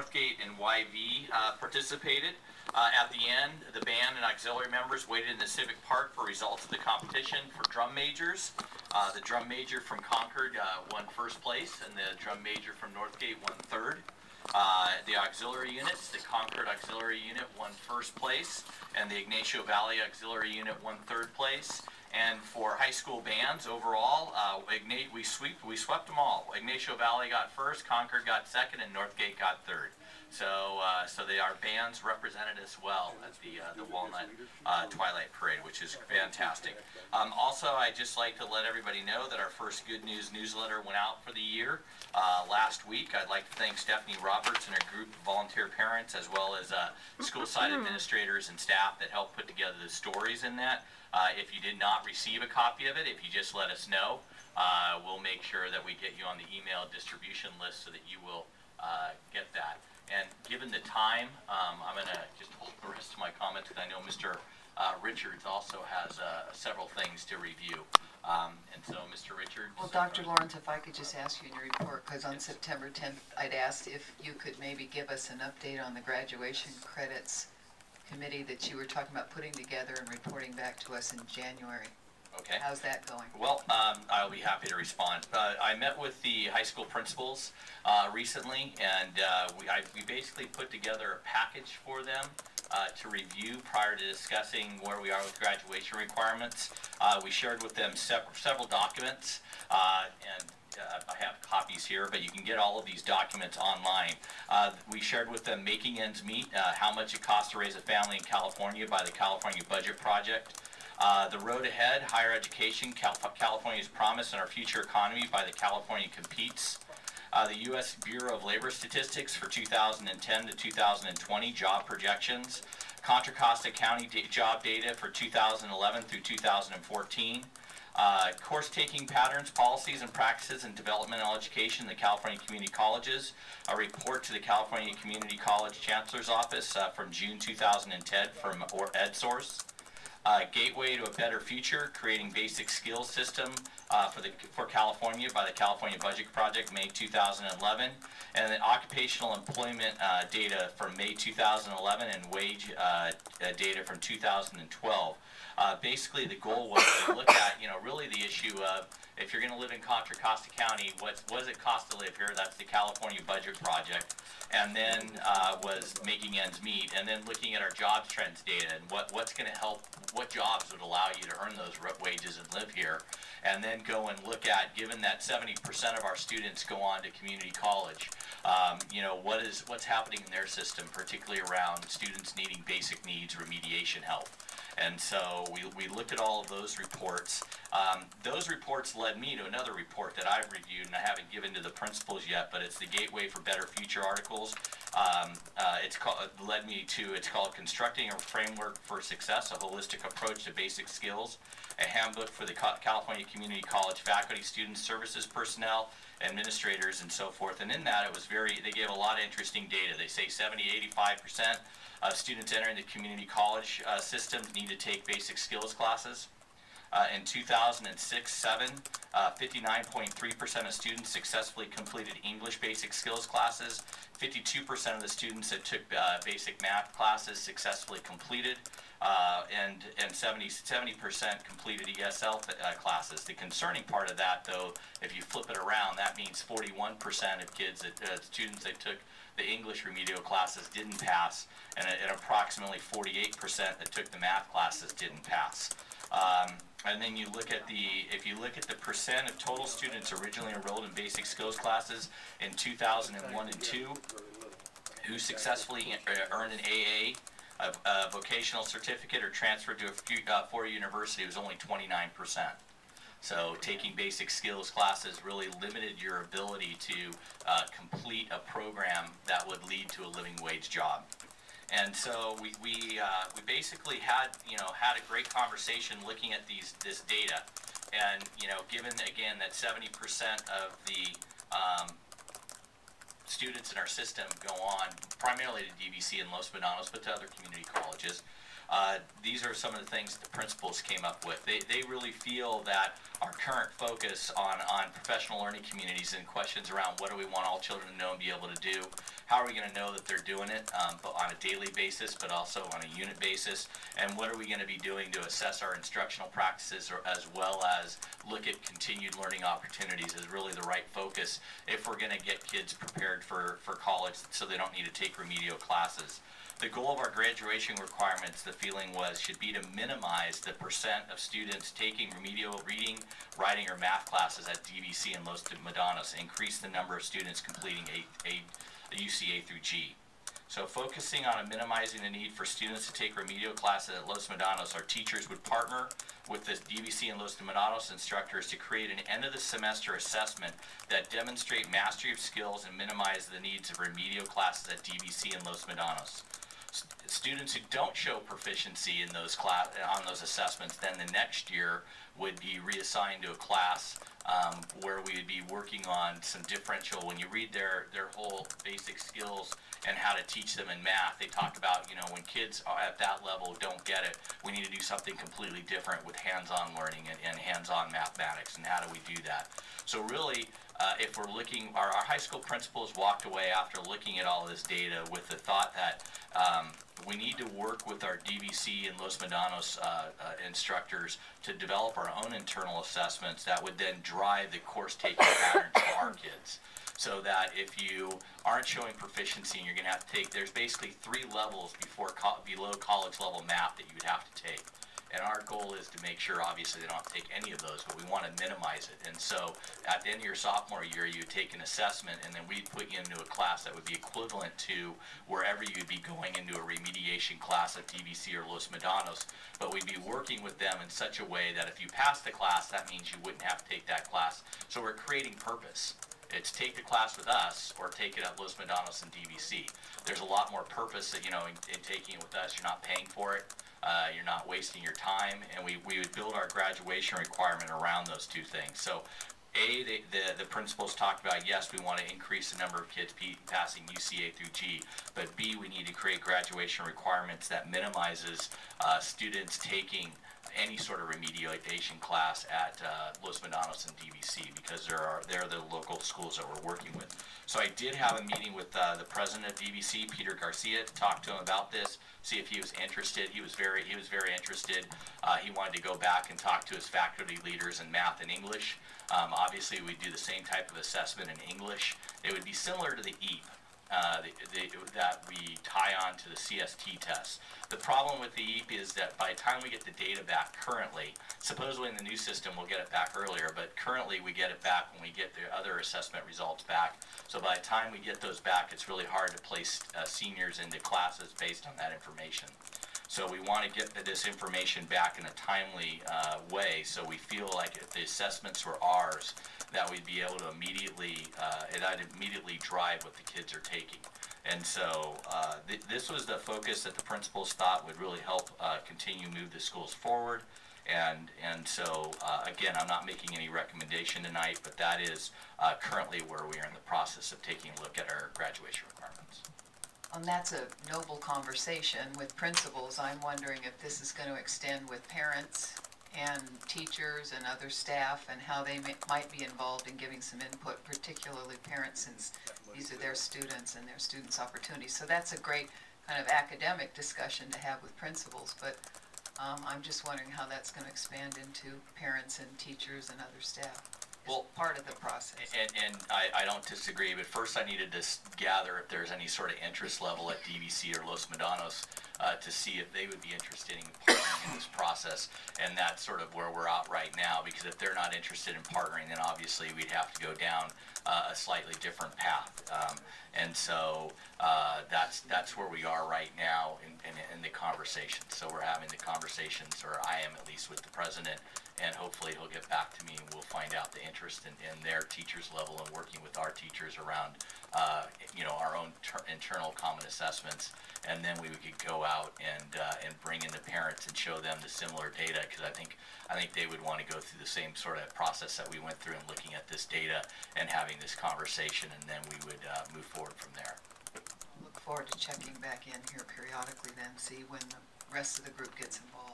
Northgate and YV participated. At the end, the band and auxiliary members waited in the Civic Park for results of the competition for drum majors. The drum major from Concord won first place, and the drum major from Northgate won third. The auxiliary units, the Concord Auxiliary Unit won first place, and the Ignacio Valley Auxiliary Unit won third place. And for high school bands overall, we swept them all. Ignacio Valley got first, Concord got second, and Northgate got third. So our bands represented us well at the Walnut Twilight Parade, which is fantastic. Also, I'd just like to let everybody know that our first Good News newsletter went out for the year last week. I'd like to thank Stephanie Roberts and her group of volunteer parents, as well as school site administrators and staff that helped put together the stories in that. If you did not receive a copy of it, if you just let us know, we'll make sure that we get you on the email distribution list so that you will get that. And given the time, I'm going to just hold the rest of my comments because I know Mr. Richards also has several things to review. And so, Mr. Richards. Well, Dr. Lawrence, if I could just ask you in your report, because on September 10th, I'd asked if you could maybe give us an update on the graduation credits committee that you were talking about putting together and reporting back to us in January. Okay. How's that going? Well, I'll be happy to respond. I met with the high school principals recently, and we basically put together a package for them to review prior to discussing where we are with graduation requirements. We shared with them several documents, and I have copies here, but you can get all of these documents online. We shared with them making ends meet, how much it costs to raise a family in California by the California Budget Project. The road ahead, higher education, California's promise and our future economy by the California Competes. The U.S. Bureau of Labor Statistics for 2010 to 2020 job projections. Contra Costa County job data for 2011 through 2014. Course taking patterns, policies, and practices in developmental education in the California Community Colleges. A report to the California Community College Chancellor's Office from June 2010 from EdSource. Gateway to a Better Future, creating basic skills system for California by the California Budget Project, May 2011, and then occupational employment data from May 2011 and wage data from 2012. Basically, the goal was to look at, really the issue of if you're going to live in Contra Costa County, what does it cost to live here? That's the California Budget Project. And then was making ends meet, and then looking at our jobs trends data and what's going to help, what jobs would allow you to earn those wages and live here, and then go and look at, given that 70% of our students go on to community college, what's happening in their system, particularly around students needing basic needs, remediation help. And so we looked at all of those reports. Those reports led me to another report that I've reviewed, and I haven't given to the principals yet, but it's the Gateway for Better Future articles. It's called Constructing a Framework for Success, a Holistic Approach to Basic Skills, a handbook for the California Community College faculty, students, services personnel, administrators, and so forth. And in that, they gave a lot of interesting data. They say 70–85% of students entering the community college system need to take basic skills classes. In 2006-07, 59.3% of students successfully completed English basic skills classes. 52% of the students that took basic math classes successfully completed, and 70% completed ESL classes. The concerning part of that, though, if you flip it around, that means 41% of students that took the English remedial classes didn't pass, and approximately 48% that took the math classes didn't pass. And then you look at if you look at the percent of total students originally enrolled in basic skills classes in 2001 and 2 who successfully earned an AA, a vocational certificate, or transferred to a four-year university, was only 29%. So taking basic skills classes really limited your ability to complete a program that would lead to a living wage job. And so we basically had a great conversation looking at this data, and given again that 70% of the students in our system go on primarily to DVC and Los Bonanos, but to other community colleges. these are some of the things the principals came up with. They really feel that our current focus on professional learning communities and questions around what do we want all children to know and be able to do, how are we going to know that they're doing it, but on a daily basis, but also on a unit basis, and what are we going to be doing to assess our instructional practices, or as well as look at continued learning opportunities is really the right focus if we're going to get kids prepared for college so they don't need to take remedial classes. The goal of our graduation requirements, the feeling was, should be to minimize the percent of students taking remedial reading, writing, or math classes at DVC and Los Medanos, increase the number of students completing a UCA through G. So focusing on minimizing the need for students to take remedial classes at Los Medanos, our teachers would partner with the DVC and Los Medanos instructors to create an end of the semester assessment that demonstrate mastery of skills and minimize the needs of remedial classes at DVC and Los Medanos. Students who don't show proficiency in those on those assessments, then the next year would be reassigned to a class where we would be working on some differential. When you read their whole basic skills and how to teach them in math, they talk about, you know, when kids are at that level don't get it, we need to do something completely different with hands-on learning and hands-on mathematics, and how do we do that? So really, if we're looking, our high school principals walked away after looking at all this data with the thought that we need to work with our DVC and Los Medanos instructors to develop our own internal assessments that would then drive the course taking pattern for our kids. So that if you aren't showing proficiency and you're going to have to take, there's basically 3 levels below college level math that you would have to take. And our goal is to make sure, obviously, they don't have to take any of those, but we want to minimize it. And so at the end of your sophomore year, you take an assessment, and then we'd put you into a class that would be equivalent to wherever you'd be going into a remediation class at DVC or Los Medanos. But we'd be working with them in such a way that if you pass the class, that means you wouldn't have to take that class. So we're creating purpose. It's take the class with us or take it at Los Medanos and DVC. There's a lot more purpose that, you know, in taking it with us. You're not paying for it. You're not wasting your time, and we would build our graduation requirement around those 2 things. So, the principals talked about, yes, we want to increase the number of kids passing UCA through G, but B, we need to create graduation requirements that minimizes students taking any sort of remediation class at Los Medanos and DVC, because they're the local schools that we're working with. So I did have a meeting with the president of DVC, Peter Garcia, to talk to him about this, see if he was interested. He was very interested. He wanted to go back and talk to his faculty leaders in math and English. Obviously, we do the same type of assessment in English. It would be similar to the EAP. That we tie on to the CST test. The problem with the EAP is that by the time we get the data back currently, supposedly in the new system we'll get it back earlier, but currently we get it back when we get the other assessment results back. So by the time we get those back, it's really hard to place seniors into classes based on that information. So we want to get this information back in a timely way, so we feel like if the assessments were ours, that we'd be able to immediately drive what the kids are taking. And so this was the focus that the principals thought would really help continue move the schools forward. And so again, I'm not making any recommendation tonight, but that is currently where we are in the process of taking a look at our graduation requirements. And that's a noble conversation with principals. I'm wondering if this is going to extend with parents and teachers and other staff, and how they might be involved in giving some input, particularly parents, since these are their students and their students' opportunities. So that's a great kind of academic discussion to have with principals, but I'm just wondering how that's going to expand into parents and teachers and other staff. Well, part of the process. And I don't disagree, but first I needed to gather if there's any sort of interest level at DVC or Los Medanos to see if they would be interested in partnering in this process, and that's sort of where we're at right now, because if they're not interested in partnering, then obviously we'd have to go down a slightly different path. And so that's where we are right now in the conversation. So we're having the conversations, or I am at least, with the president, and hopefully he'll get back to me and we'll find out the interest in their teachers level and working with our teachers around our own internal common assessments, and then we could go out and bring in the parents and show them the similar data, because I think they would want to go through the same sort of process that we went through in looking at this data and having this conversation, and then we would move forward from there. Look forward to checking back in here periodically then, see when the rest of the group gets involved.